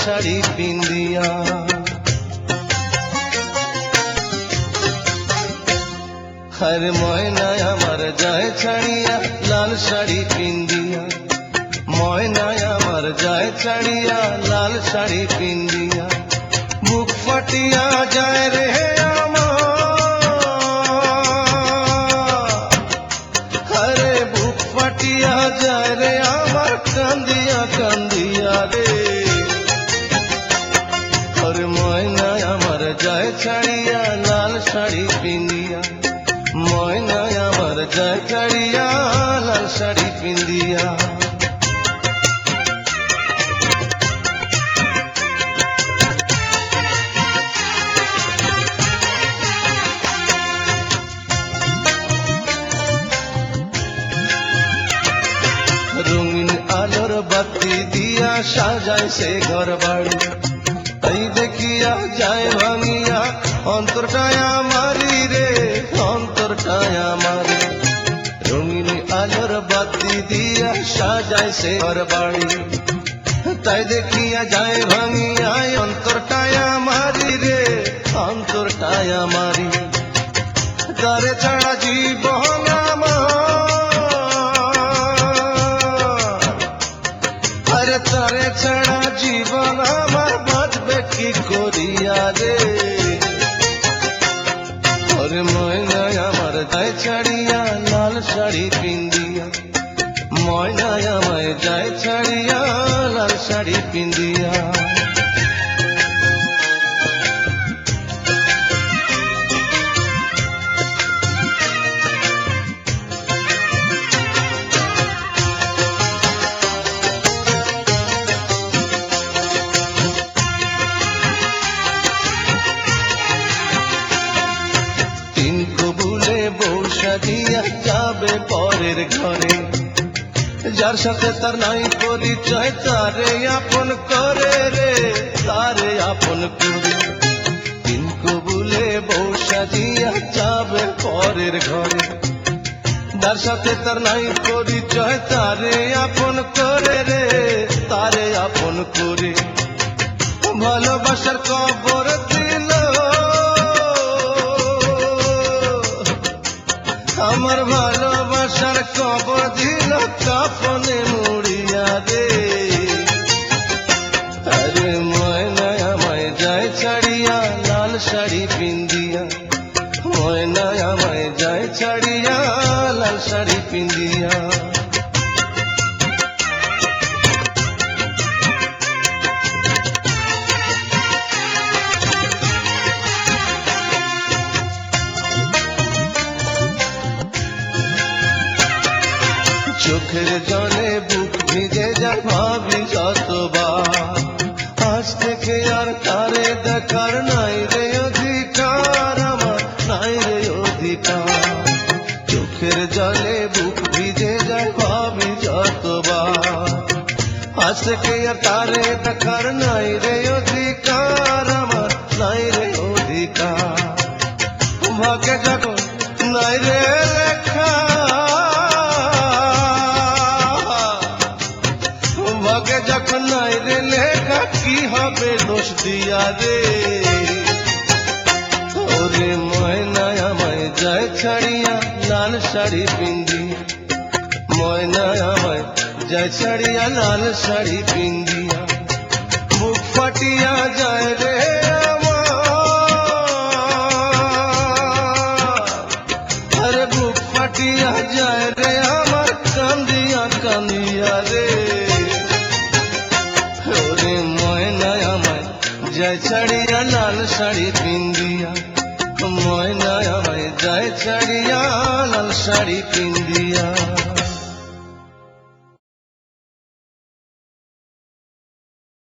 শাড়ি পিন্দিয়া। আরে ময়না আমার যায় ছাড়িয়া লাল শাড়ি পিন্দিয়া, ময়না আমার যায় ছাড়িয়া লাল শাড়ি পিন্দিয়া। বুক ফাটিয়া যায় রে আমার, আরে বুক ফাটিয়া যায় রে আমার কান্দিয়া কান্দিয়া রে। আরে ময়না আমার যায় ছাড়িয়া লাল শাড়ি পিন্দিয়া, ময়না আমার যায় ছাড়িয়া লাল শাড়ি পিন্দিয়া। রঙিন আলোর বাতি দিয়া সাজায় সে ঘর বাড়ি, তাই দেখিয়া যায় ভাঙিয়া অন্তরটায় আমারি রে, অন্তরটায় আমারি। রঙিন আলোর বাতি দিয়া সাজায় সে ঘর বাড়ি, তাই দেখিয়া যায় ভাঙিয়া অন্তরটায় আমারি রে, অন্তরটায় আমারি। তারে ছাড়া জীবন আমার, তারে ছাড়া জীবন আমার বাঁচবে কি করিয়া রে। ওরে ময়না আমার যায় ছাড়িয়া লাল শাড়ি পিন্দিয়া, ময়না আমায় যায় ছাড়িয়া লাল শাড়ি পিন্দিয়া। দিয়া যাবে পরের ঘরে, যার সাথে তার নাই পরিচয় তারে আপন করে রে, তারে আপন করে। তিন কবুলে বউ সাজিয়া যাবে পরের ঘরে, যার সাথে তার নাই পরিচয় তারে আপন করে রে, তারে আপন করে। ভালোবাসার কবর দিল আমার, ভালোবাসার কবর দিল কাফনে মুড়িয়া রে। আরে ময়না আমায় যায় ছাড়িয়া লাল শাড়ি পিন্দিয়া, ময়না আমায় যায় ছাড়িয়া লাল শাড়ি পিন্দিয়া। চোখের জলে বুক ভিজে যায় ভাবি যতবার, আজ থেকে আর তারে দেখার নাই রে অধিকার আমার, নাই রে অধিকার। চোখের জলে বুক ভিজে যায় ভাবি যতবার, আজ থেকে আর তারে দেখার নাই রে অধিকার আমার, নাই রে অধিকার। ভাগ্যে যখন নাই রে লেখা, ভাগ্যে যখন নাই রে লেখা কি হবে দোষ দিয়া রে। ওরে ময়না আমায় যায় ছাড়িয়া লাল শাড়ি পিন্দিয়া, ময়না আমায় যায় ছাড়িয়া লাল শাড়ি পিন্দিয়া। বুক ফাটিয়া যায় রে আমার, আরে বুক ফাটিয়া যায় রে আমার কান্দিয়া কান্দিয়া রে। ওরে ময়না আমায় যায় ছাড়িয়া লাল শাড়ি পিন্দিয়া, ময়না আমায় যায় ছাড়িয়া লাল শাড়ি পিন্দিয়া।